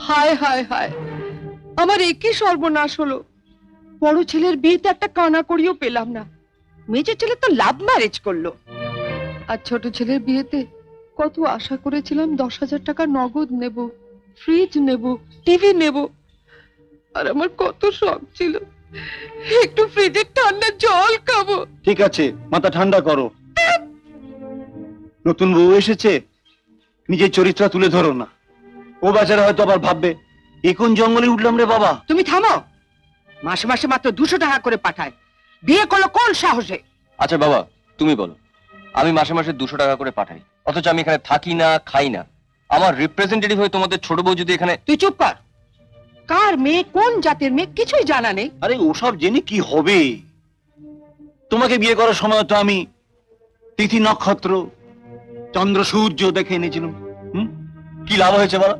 হায় হায় হায়, আমার একই সর্বনাশ হলো। বড় ছেলের বিয়েতে একটা কানা করিও পেলাম না। মেজো ছেলে তো লাভ ম্যারেজ করলো। আর ছোট ছেলের বিয়েতে কত আশা করেছিলাম, 10,000 টাকা নগদ নেব, ফ্রিজ নেব, টিভি নেব। আর আমার কত শখ ছিল একটু ফ্রিজের ঠান্ডা জল খাবো। ঠিক আছে, মাথা ঠান্ডা করো। নতুন বউ এসেছে, নিজের চরিত্র তুলে ধরো না। ও বেচারা হয়তো আবার ভাববে এ কোন জঙ্গলে উঠলাম রে বাবা। তুমি থামো। মাসে মাসে মাত্র 200 টাকা করে পাঠায়, বিয়ে করলো কোন সাহসে? আচ্ছা বাবা, তুমি বলো, আমি মাসে মাসে 200 টাকা করে পাঠাই, অথচ আমি এখানে থাকি না, খাই না। আমার রিপ্রেজেন্টেটিভ হয়ে তোমাদের ছোট বউ যদি এখানে... তুই চুপ কর। কার মেয়ে, কোন জাতের মেয়ে, কিছুই জানা নেই। আরে ওসব জেনে কি হবে? তোমাকে বিয়ে করার সময় তো আমি তিথি নক্ষত্র, চন্দ্র সূর্য দেখে এনেছিলাম। কি লাভ হয়েছে বলো?